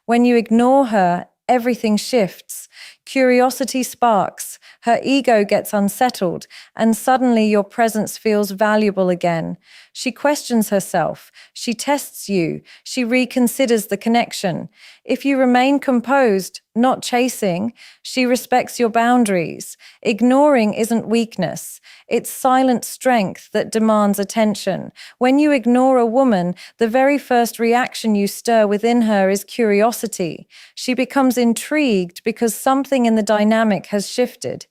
When you ignore her, everything shifts. Curiosity sparks, her ego gets unsettled, and suddenly your presence feels valuable again. She questions herself, she tests you, she reconsiders the connection. If you remain composed, not chasing, she respects your boundaries. Ignoring isn't weakness, it's silent strength that demands attention. When you ignore a woman, the very first reaction you stir within her is curiosity. She becomes intrigued because something in the dynamic has shifted.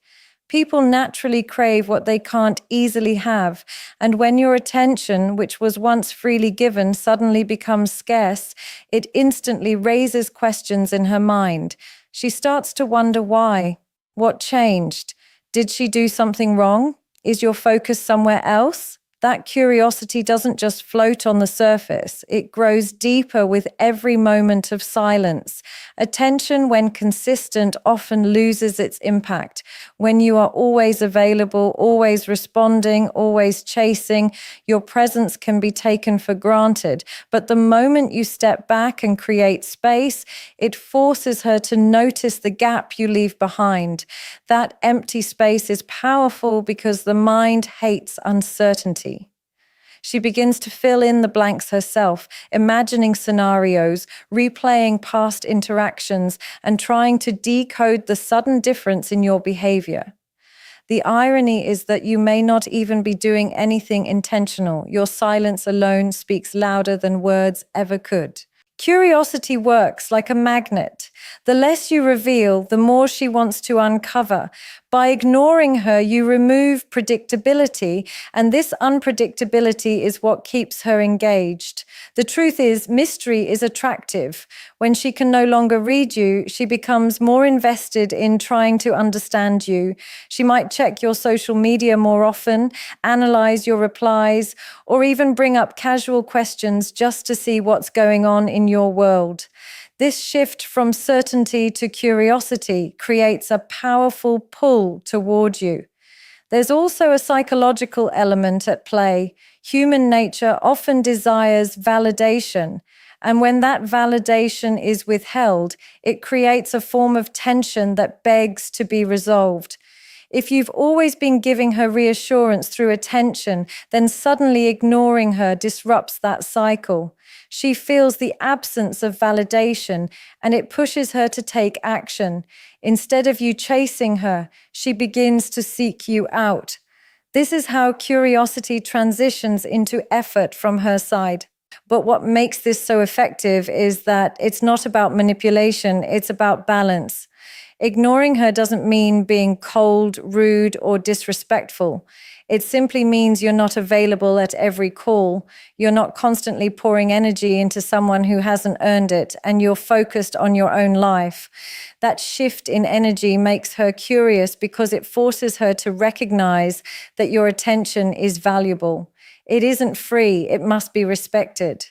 People naturally crave what they can't easily have, and when your attention, which was once freely given, suddenly becomes scarce, it instantly raises questions in her mind. She starts to wonder why. What changed? Did she do something wrong? Is your focus somewhere else? That curiosity doesn't just float on the surface, it grows deeper with every moment of silence. Attention, when consistent, often loses its impact. When you are always available, always responding, always chasing, your presence can be taken for granted. But the moment you step back and create space, it forces her to notice the gap you leave behind. That empty space is powerful because the mind hates uncertainty. She begins to fill in the blanks herself, imagining scenarios, replaying past interactions, and trying to decode the sudden difference in your behavior. The irony is that you may not even be doing anything intentional. Your silence alone speaks louder than words ever could. Curiosity works like a magnet. The less you reveal, the more she wants to uncover. By ignoring her, you remove predictability, and this unpredictability is what keeps her engaged. The truth is, mystery is attractive. When she can no longer read you, she becomes more invested in trying to understand you. She might check your social media more often, analyze your replies, or even bring up casual questions just to see what's going on in your world. This shift from certainty to curiosity creates a powerful pull toward you. There's also a psychological element at play. Human nature often desires validation, and when that validation is withheld, it creates a form of tension that begs to be resolved. If you've always been giving her reassurance through attention, then suddenly ignoring her disrupts that cycle. She feels the absence of validation, and it pushes her to take action. Instead of you chasing her, she begins to seek you out. This is how curiosity transitions into effort from her side. But what makes this so effective is that it's not about manipulation, it's about balance. Ignoring her doesn't mean being cold, rude, or disrespectful. It simply means you're not available at every call. You're not constantly pouring energy into someone who hasn't earned it, and you're focused on your own life. That shift in energy makes her curious because it forces her to recognize that your attention is valuable. It isn't free, it must be respected.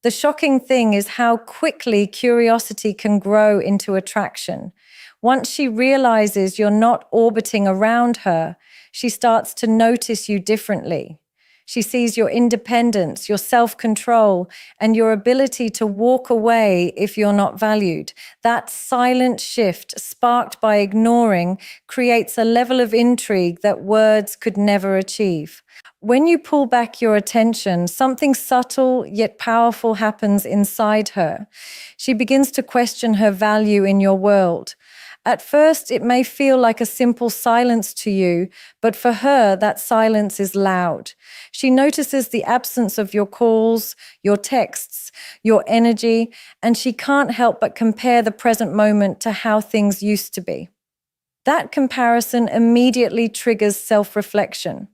The shocking thing is how quickly curiosity can grow into attraction. Once she realizes you're not orbiting around her, she starts to notice you differently. She sees your independence, your self-control, and your ability to walk away if you're not valued. That silent shift, sparked by ignoring, creates a level of intrigue that words could never achieve. When you pull back your attention, something subtle yet powerful happens inside her. She begins to question her value in your world. At first, it may feel like a simple silence to you, but for her, that silence is loud. She notices the absence of your calls, your texts, your energy, and she can't help but compare the present moment to how things used to be. That comparison immediately triggers self-reflection.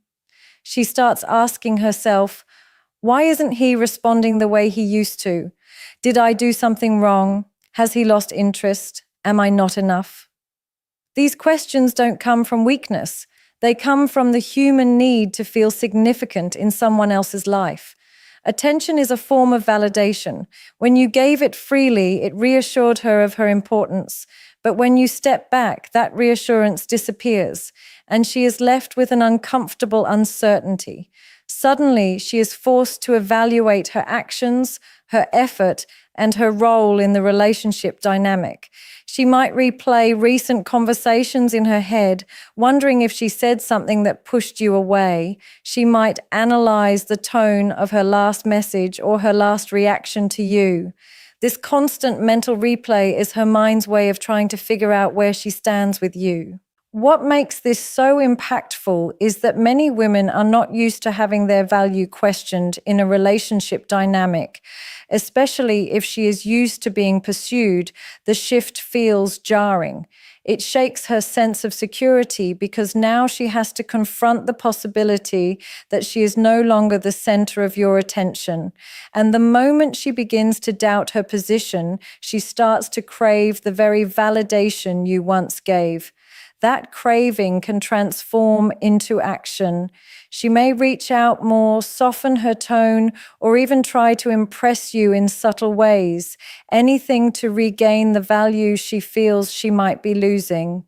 She starts asking herself, why isn't he responding the way he used to? Did I do something wrong? Has he lost interest? Am I not enough? These questions don't come from weakness. They come from the human need to feel significant in someone else's life. Attention is a form of validation. When you gave it freely, it reassured her of her importance. But when you step back, that reassurance disappears, and she is left with an uncomfortable uncertainty. Suddenly, she is forced to evaluate her actions, her effort, and her role in the relationship dynamic. She might replay recent conversations in her head, wondering if she said something that pushed you away. She might analyze the tone of her last message or her last reaction to you. This constant mental replay is her mind's way of trying to figure out where she stands with you. What makes this so impactful is that many women are not used to having their value questioned in a relationship dynamic. Especially if she is used to being pursued, the shift feels jarring. It shakes her sense of security because now she has to confront the possibility that she is no longer the center of your attention. And the moment she begins to doubt her position, she starts to crave the very validation you once gave. That craving can transform into action. She may reach out more, soften her tone, or even try to impress you in subtle ways, anything to regain the value she feels she might be losing.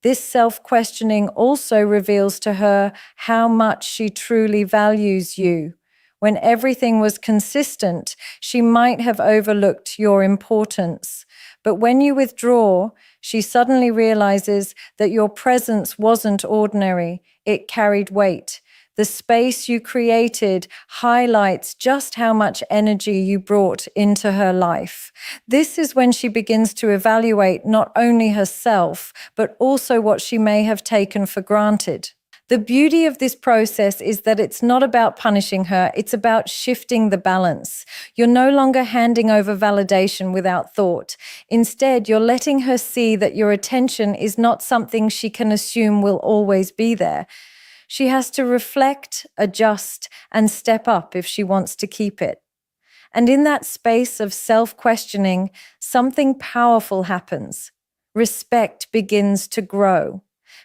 This self-questioning also reveals to her how much she truly values you. When everything was consistent, she might have overlooked your importance. But when you withdraw, she suddenly realizes that your presence wasn't ordinary, it carried weight. The space you created highlights just how much energy you brought into her life. This is when she begins to evaluate not only herself, but also what she may have taken for granted. The beauty of this process is that it's not about punishing her, it's about shifting the balance. You're no longer handing over validation without thought. Instead, you're letting her see that your attention is not something she can assume will always be there. She has to reflect, adjust, and step up if she wants to keep it. And in that space of self-questioning, something powerful happens. Respect begins to grow.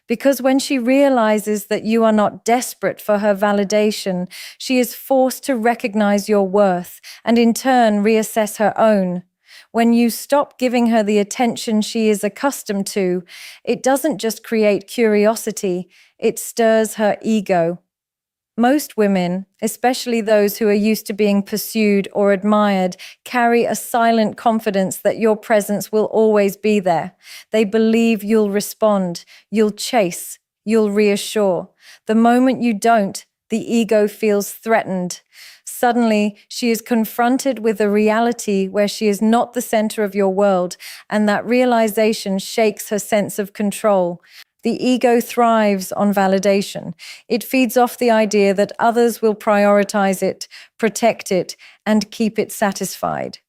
Because when she realizes that you are not desperate for her validation, she is forced to recognize your worth and in turn reassess her own. When you stop giving her the attention she is accustomed to, it doesn't just create curiosity, it stirs her ego. Most women, especially those who are used to being pursued or admired, carry a silent confidence that your presence will always be there. They believe you'll respond, you'll chase, you'll reassure. The moment you don't, the ego feels threatened. Suddenly, she is confronted with a reality where she is not the center of your world, and that realization shakes her sense of control. The ego thrives on validation. It feeds off the idea that others will prioritize it, protect it, and keep it satisfied.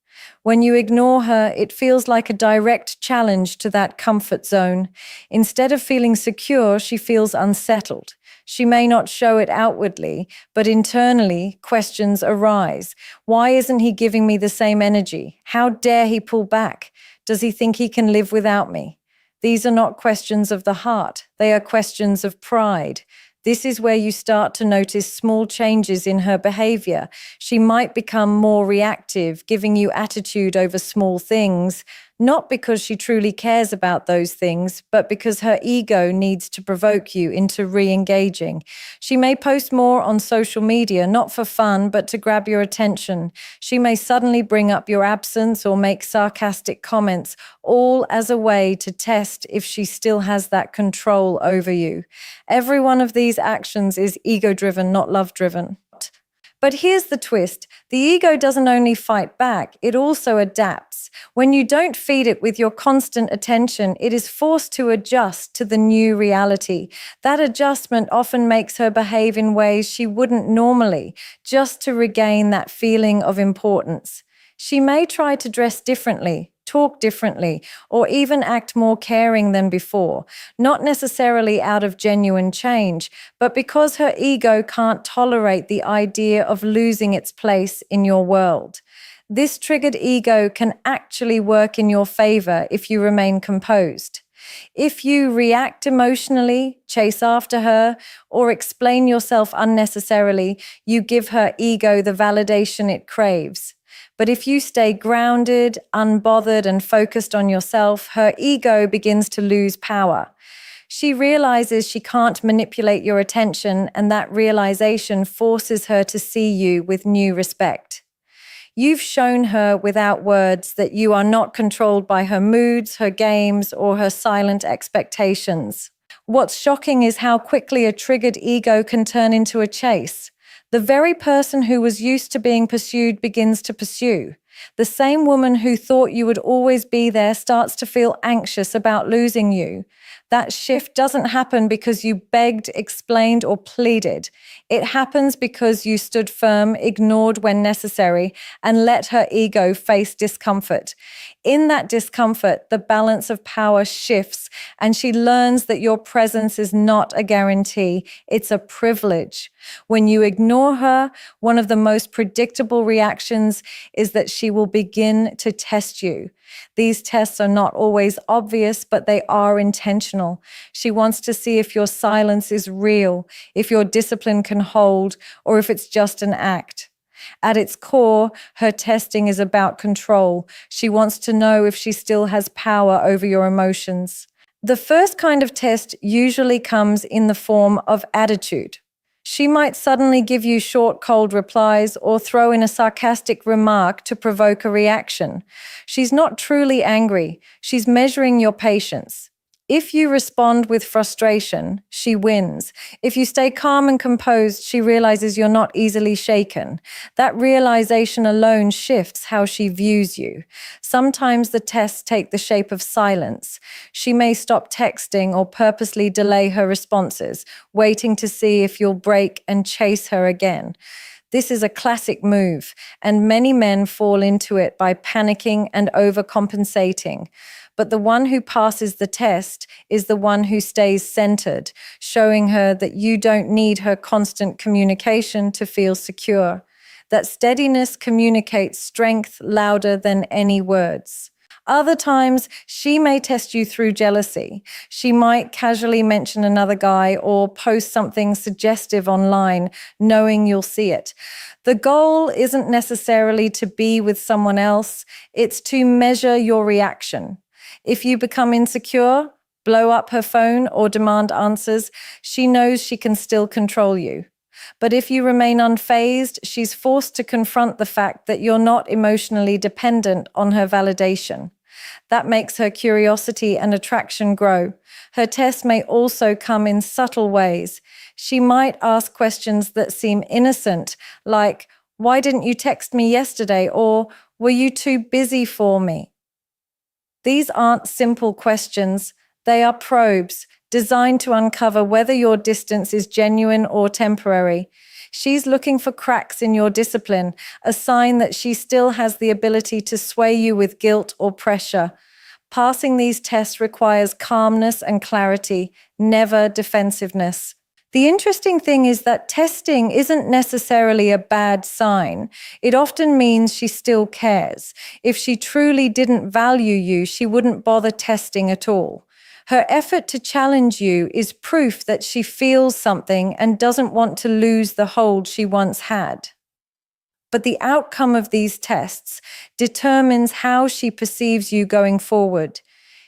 When you ignore her, it feels like a direct challenge to that comfort zone. Instead of feeling secure, she feels unsettled. She may not show it outwardly, but internally, questions arise. Why isn't he giving me the same energy? How dare he pull back? Does he think he can live without me? These are not questions of the heart, they are questions of pride. This is where you start to notice small changes in her behavior. She might become more reactive, giving you attitude over small things, not because she truly cares about those things, but because her ego needs to provoke you into re-engaging. She may post more on social media, not for fun, but to grab your attention. She may suddenly bring up your absence or make sarcastic comments, all as a way to test if she still has that control over you. Every one of these actions is ego-driven, not love-driven. But here's the twist. The ego doesn't only fight back, it also adapts. When you don't feed it with your constant attention, it is forced to adjust to the new reality. That adjustment often makes her behave in ways she wouldn't normally, just to regain that feeling of importance. She may try to dress differently, talk differently, or even act more caring than before, not necessarily out of genuine change, but because her ego can't tolerate the idea of losing its place in your world. This triggered ego can actually work in your favor if you remain composed. If you react emotionally, chase after her, or explain yourself unnecessarily, you give her ego the validation it craves. But if you stay grounded, unbothered, and focused on yourself, her ego begins to lose power. She realizes she can't manipulate your attention, and that realization forces her to see you with new respect. You've shown her without words that you are not controlled by her moods, her games, or her silent expectations. What's shocking is how quickly a triggered ego can turn into a chase. The very person who was used to being pursued begins to pursue. The same woman who thought you would always be there starts to feel anxious about losing you. That shift doesn't happen because you begged, explained, or pleaded. It happens because you stood firm, ignored when necessary, and let her ego face discomfort. In that discomfort, the balance of power shifts, and she learns that your presence is not a guarantee, it's a privilege. When you ignore her, one of the most predictable reactions is that she will begin to test you. These tests are not always obvious, but they are intentional. She wants to see if your silence is real, if your discipline can hold, or if it's just an act. At its core, her testing is about control. She wants to know if she still has power over your emotions. The first kind of test usually comes in the form of attitude. She might suddenly give you short, cold replies or throw in a sarcastic remark to provoke a reaction. She's not truly angry. She's measuring your patience. If you respond with frustration, she wins. If you stay calm and composed, she realizes you're not easily shaken. That realization alone shifts how she views you. Sometimes the tests take the shape of silence. She may stop texting or purposely delay her responses, waiting to see if you'll break and chase her again. This is a classic move, and many men fall into it by panicking and overcompensating. But the one who passes the test is the one who stays centered, showing her that you don't need her constant communication to feel secure. That steadiness communicates strength louder than any words. Other times, she may test you through jealousy. She might casually mention another guy or post something suggestive online, knowing you'll see it. The goal isn't necessarily to be with someone else, it's to measure your reaction. If you become insecure, blow up her phone, or demand answers, she knows she can still control you. But if you remain unfazed, she's forced to confront the fact that you're not emotionally dependent on her validation. That makes her curiosity and attraction grow. Her test may also come in subtle ways. She might ask questions that seem innocent, like, "Why didn't you text me yesterday?" or "Were you too busy for me?" These aren't simple questions. They are probes designed to uncover whether your distance is genuine or temporary. She's looking for cracks in your discipline, a sign that she still has the ability to sway you with guilt or pressure. Passing these tests requires calmness and clarity, never defensiveness. The interesting thing is that testing isn't necessarily a bad sign. It often means she still cares. If she truly didn't value you, she wouldn't bother testing at all. Her effort to challenge you is proof that she feels something and doesn't want to lose the hold she once had. But the outcome of these tests determines how she perceives you going forward.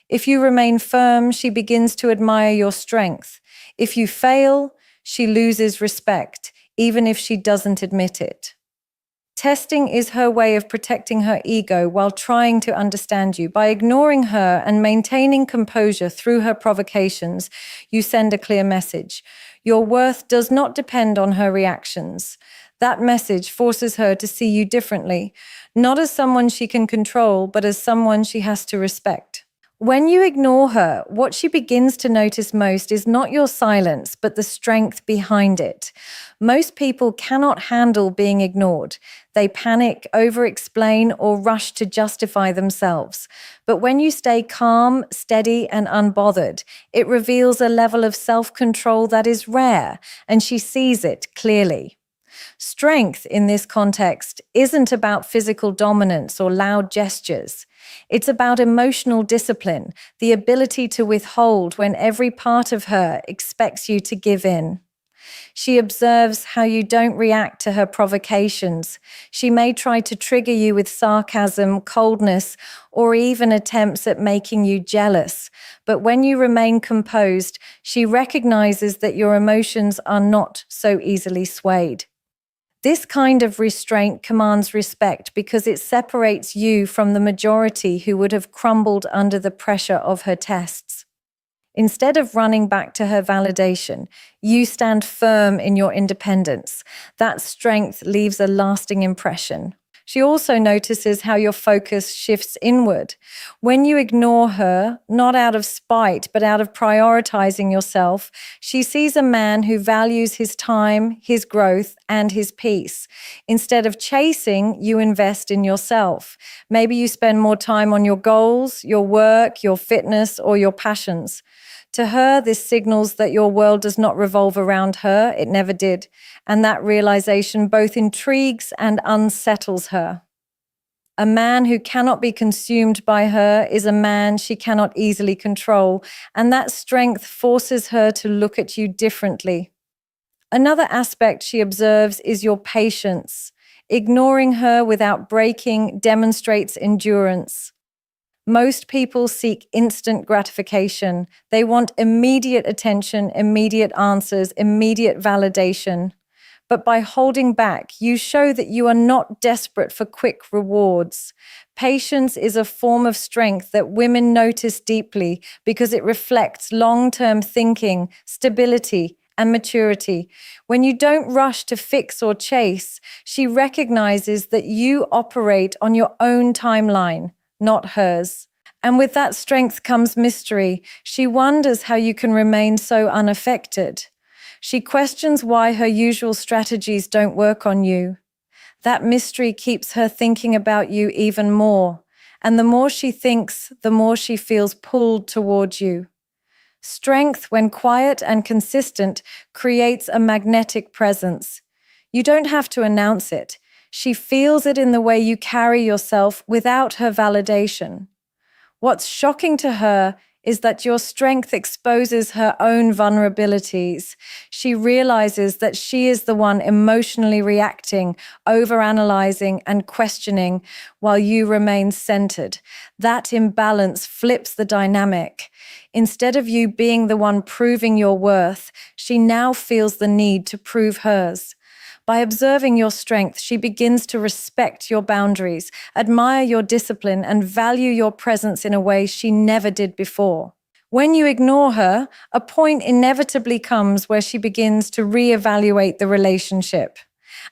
If you remain firm, she begins to admire your strength. If you fail, she loses respect, even if she doesn't admit it. Testing is her way of protecting her ego while trying to understand you. By ignoring her and maintaining composure through her provocations, you send a clear message. Your worth does not depend on her reactions. That message forces her to see you differently, not as someone she can control, but as someone she has to respect. When you ignore her, what she begins to notice most is not your silence, but the strength behind it. Most people cannot handle being ignored. They panic, over-explain, or rush to justify themselves. But when you stay calm, steady, and unbothered, it reveals a level of self-control that is rare, and she sees it clearly. Strength in this context isn't about physical dominance or loud gestures. It's about emotional discipline, the ability to withhold when every part of her expects you to give in. She observes how you don't react to her provocations. She may try to trigger you with sarcasm, coldness, or even attempts at making you jealous. But when you remain composed, she recognizes that your emotions are not so easily swayed. This kind of restraint commands respect because it separates you from the majority who would have crumbled under the pressure of her tests. Instead of running back to her validation, you stand firm in your independence. That strength leaves a lasting impression. She also notices how your focus shifts inward. When you ignore her, not out of spite, but out of prioritizing yourself, she sees a man who values his time, his growth, and his peace. Instead of chasing, you invest in yourself. Maybe you spend more time on your goals, your work, your fitness, or your passions. To her, this signals that your world does not revolve around her. It never did. And that realization both intrigues and unsettles her. A man who cannot be consumed by her is a man she cannot easily control, and that strength forces her to look at you differently. Another aspect she observes is your patience. Ignoring her without breaking demonstrates endurance. Most people seek instant gratification. They want immediate attention, immediate answers, immediate validation. But by holding back, you show that you are not desperate for quick rewards. Patience is a form of strength that women notice deeply because it reflects long-term thinking, stability, and maturity. When you don't rush to fix or chase, she recognizes that you operate on your own timeline, not hers. And with that strength comes mystery. She wonders how you can remain so unaffected. She questions why her usual strategies don't work on you. That mystery keeps her thinking about you even more. And the more she thinks, the more she feels pulled toward you. Strength, when quiet and consistent, creates a magnetic presence. You don't have to announce it. She feels it in the way you carry yourself without her validation. What's shocking to her is that your strength exposes her own vulnerabilities. She realizes that she is the one emotionally reacting, overanalyzing, and questioning while you remain centered. That imbalance flips the dynamic. Instead of you being the one proving your worth, she now feels the need to prove hers. By observing your strength, she begins to respect your boundaries, admire your discipline, and value your presence in a way she never did before. When you ignore her, a point inevitably comes where she begins to reevaluate the relationship.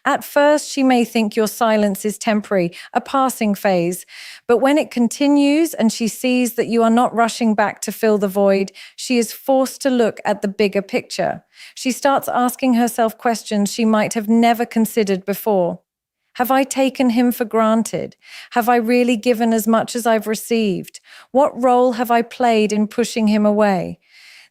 At first, she may think your silence is temporary, a passing phase. But when it continues and she sees that you are not rushing back to fill the void, she is forced to look at the bigger picture. She starts asking herself questions she might have never considered before. Have I taken him for granted? Have I really given as much as I've received? What role have I played in pushing him away?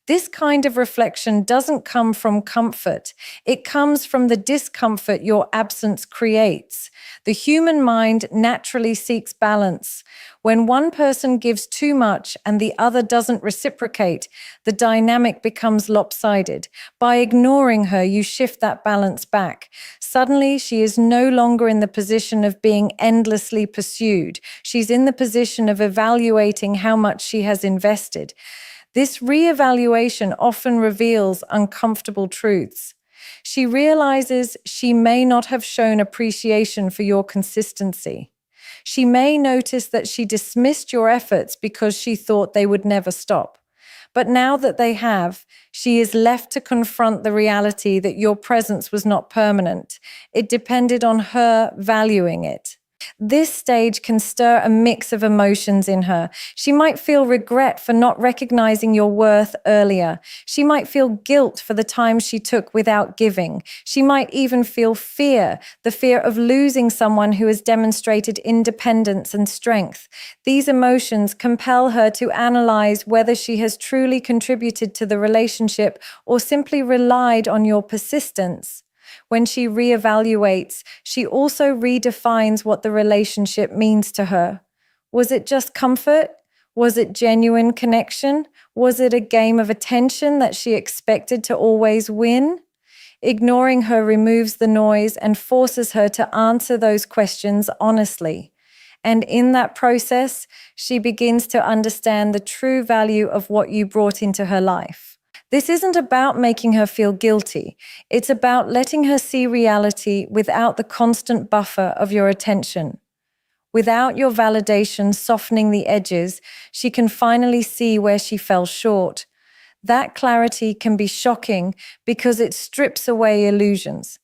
This kind of reflection doesn't come from comfort. It comes from the discomfort your absence creates. The human mind naturally seeks balance. When one person gives too much and the other doesn't reciprocate, the dynamic becomes lopsided. By ignoring her, you shift that balance back. Suddenly, she is no longer in the position of being endlessly pursued. She's in the position of evaluating how much she has invested. This reevaluation often reveals uncomfortable truths. She realizes she may not have shown appreciation for your consistency. She may notice that she dismissed your efforts because she thought they would never stop. But now that they have, she is left to confront the reality that your presence was not permanent. It depended on her valuing it. This stage can stir a mix of emotions in her. She might feel regret for not recognizing your worth earlier. She might feel guilt for the time she took without giving. She might even feel fear, the fear of losing someone who has demonstrated independence and strength. These emotions compel her to analyze whether she has truly contributed to the relationship or simply relied on your persistence. When she reevaluates, she also redefines what the relationship means to her. Was it just comfort? Was it genuine connection? Was it a game of attention that she expected to always win? Ignoring her removes the noise and forces her to answer those questions honestly. And in that process, she begins to understand the true value of what you brought into her life. This isn't about making her feel guilty. It's about letting her see reality without the constant buffer of your attention. Without your validation softening the edges, she can finally see where she fell short. That clarity can be shocking because it strips away illusions.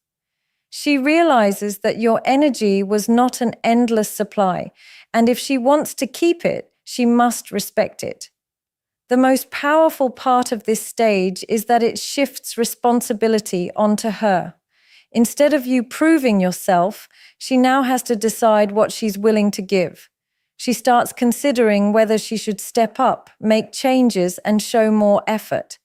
She realizes that your energy was not an endless supply, and if she wants to keep it, she must respect it. The most powerful part of this stage is that it shifts responsibility onto her. Instead of you proving yourself, she now has to decide what she's willing to give. She starts considering whether she should step up, make changes, and show more effort.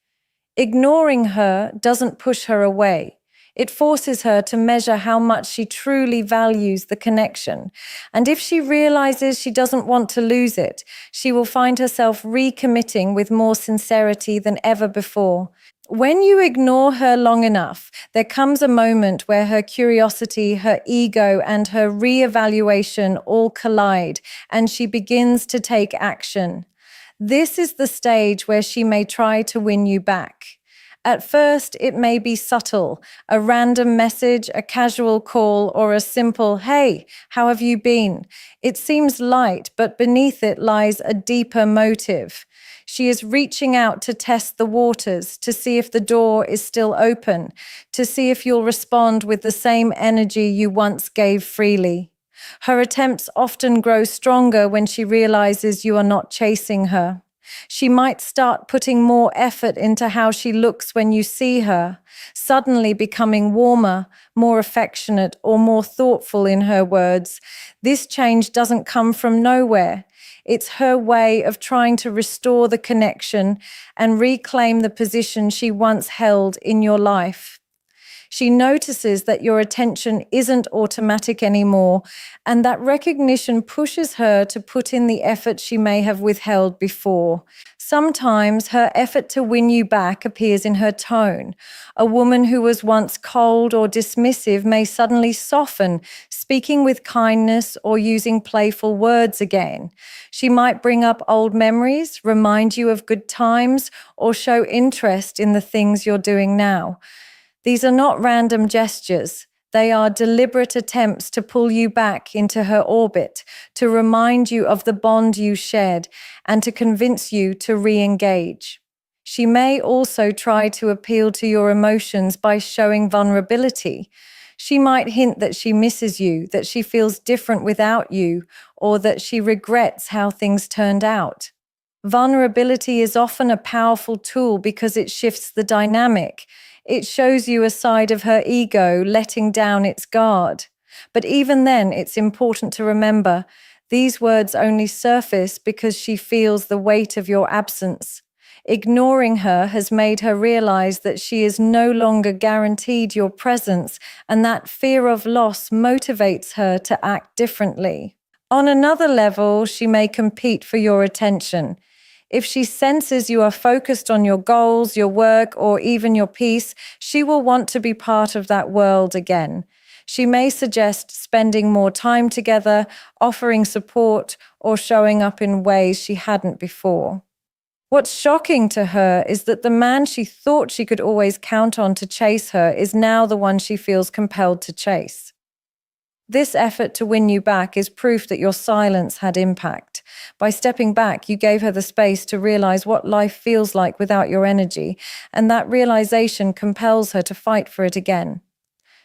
Ignoring her doesn't push her away. It forces her to measure how much she truly values the connection. And if she realizes she doesn't want to lose it, she will find herself recommitting with more sincerity than ever before. When you ignore her long enough, there comes a moment where her curiosity, her ego, and her reevaluation all collide, and she begins to take action. This is the stage where she may try to win you back. At first, it may be subtle, a random message, a casual call, or a simple, "Hey, how have you been?" It seems light, but beneath it lies a deeper motive. She is reaching out to test the waters, to see if the door is still open, to see if you'll respond with the same energy you once gave freely. Her attempts often grow stronger when she realizes you are not chasing her. She might start putting more effort into how she looks when you see her, suddenly becoming warmer, more affectionate, or more thoughtful in her words. This change doesn't come from nowhere. It's her way of trying to restore the connection and reclaim the position she once held in your life. She notices that your attention isn't automatic anymore, and that recognition pushes her to put in the effort she may have withheld before. Sometimes her effort to win you back appears in her tone. A woman who was once cold or dismissive may suddenly soften, speaking with kindness or using playful words again. She might bring up old memories, remind you of good times, or show interest in the things you're doing now. These are not random gestures. They are deliberate attempts to pull you back into her orbit, to remind you of the bond you shared, and to convince you to re-engage. She may also try to appeal to your emotions by showing vulnerability. She might hint that she misses you, that she feels different without you, or that she regrets how things turned out. Vulnerability is often a powerful tool because it shifts the dynamic. It shows you a side of her ego letting down its guard. But even then, it's important to remember these words only surface because she feels the weight of your absence. Ignoring her has made her realize that she is no longer guaranteed your presence, and that fear of loss motivates her to act differently. On another level, she may compete for your attention. If she senses you are focused on your goals, your work, or even your peace, she will want to be part of that world again. She may suggest spending more time together, offering support, or showing up in ways she hadn't before. What's shocking to her is that the man she thought she could always count on to chase her is now the one she feels compelled to chase. This effort to win you back is proof that your silence had impact. By stepping back, you gave her the space to realize what life feels like without your energy, and that realization compels her to fight for it again.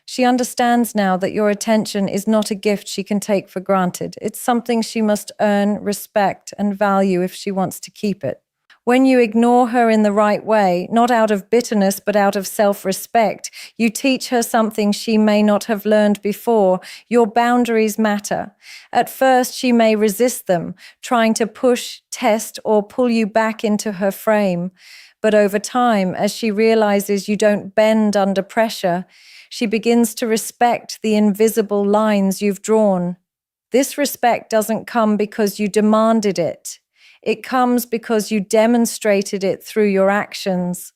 She understands now that your attention is not a gift she can take for granted. It's something she must earn, respect, and value if she wants to keep it. When you ignore her in the right way, not out of bitterness but out of self-respect, you teach her something she may not have learned before. Your boundaries matter. At first, she may resist them, trying to push, test, or pull you back into her frame. But over time, as she realizes you don't bend under pressure, she begins to respect the invisible lines you've drawn. This respect doesn't come because you demanded it. It comes because you demonstrated it through your actions.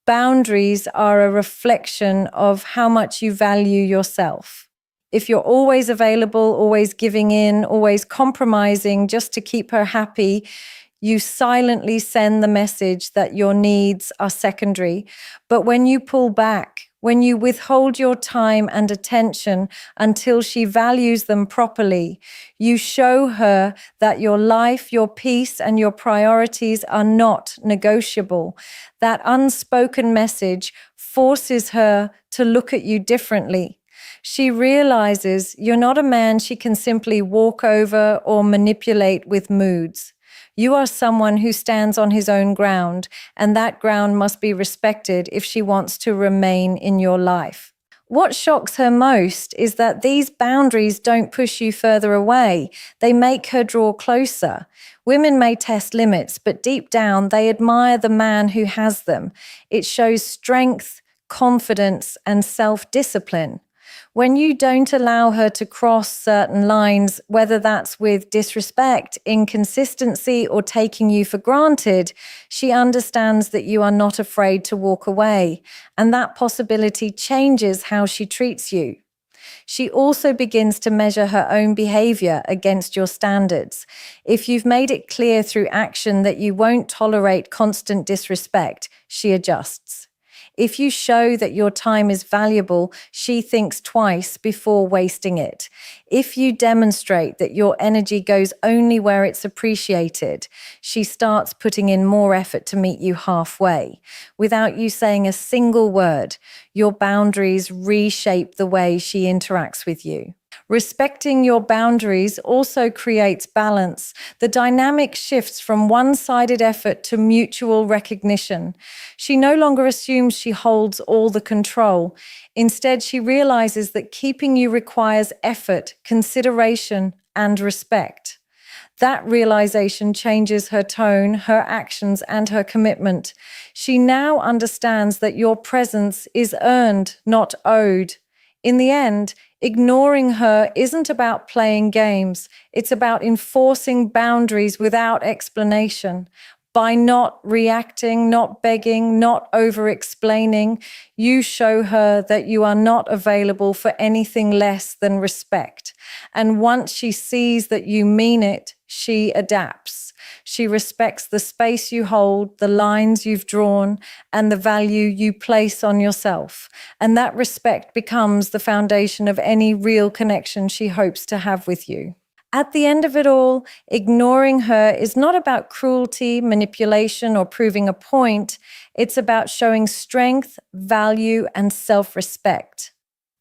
Boundaries are a reflection of how much you value yourself. If you're always available, always giving in, always compromising just to keep her happy, You silently send the message that your needs are secondary. But when you pull back, when you withhold your time and attention until she values them properly, you show her that your life, your peace, and your priorities are not negotiable. That unspoken message forces her to look at you differently. She realizes you're not a man she can simply walk over or manipulate with moods. You are someone who stands on his own ground, and that ground must be respected if she wants to remain in your life. What shocks her most is that these boundaries don't push you further away. They make her draw closer. Women may test limits, but deep down, they admire the man who has them. It shows strength, confidence, and self-discipline. When you don't allow her to cross certain lines, whether that's with disrespect, inconsistency, or taking you for granted, she understands that you are not afraid to walk away, and that possibility changes how she treats you. She also begins to measure her own behavior against your standards. If you've made it clear through action that you won't tolerate constant disrespect, she adjusts. If you show that your time is valuable, she thinks twice before wasting it. If you demonstrate that your energy goes only where it's appreciated, she starts putting in more effort to meet you halfway. Without you saying a single word, your boundaries reshape the way she interacts with you. Respecting your boundaries also creates balance. The dynamic shifts from one-sided effort to mutual recognition. She no longer assumes she holds all the control. Instead, she realizes that keeping you requires effort, consideration, and respect. That realization changes her tone, her actions, and her commitment. She now understands that your presence is earned, not owed. In the end, ignoring her isn't about playing games. It's about enforcing boundaries without explanation. By not reacting, not begging, not over-explaining, you show her that you are not available for anything less than respect. And once she sees that you mean it, she adapts. She respects the space you hold, the lines you've drawn, and the value you place on yourself. And that respect becomes the foundation of any real connection she hopes to have with you. At the end of it all, ignoring her is not about cruelty, manipulation, or proving a point. It's about showing strength, value, and self-respect.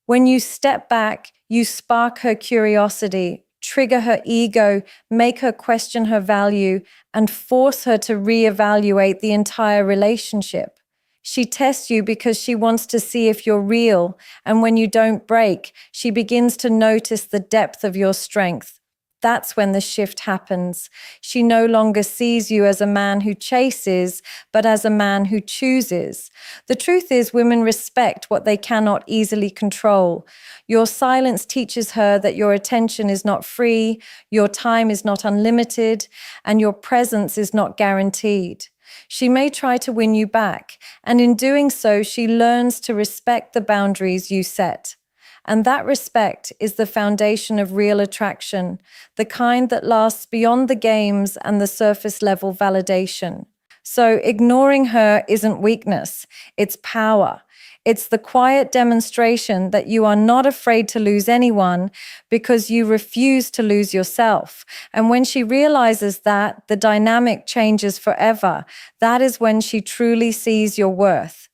When you step back, you spark her curiosity, trigger her ego, make her question her value, and force her to reevaluate the entire relationship. She tests you because she wants to see if you're real, and when you don't break, she begins to notice the depth of your strength. That's when the shift happens. She no longer sees you as a man who chases, but as a man who chooses. The truth is, women respect what they cannot easily control. Your silence teaches her that your attention is not free, your time is not unlimited, and your presence is not guaranteed. She may try to win you back, and in doing so, she learns to respect the boundaries you set. And that respect is the foundation of real attraction, the kind that lasts beyond the games and the surface level validation. So ignoring her isn't weakness, it's power. It's the quiet demonstration that you are not afraid to lose anyone because you refuse to lose yourself. And when she realizes that, the dynamic changes forever. That is when she truly sees your worth.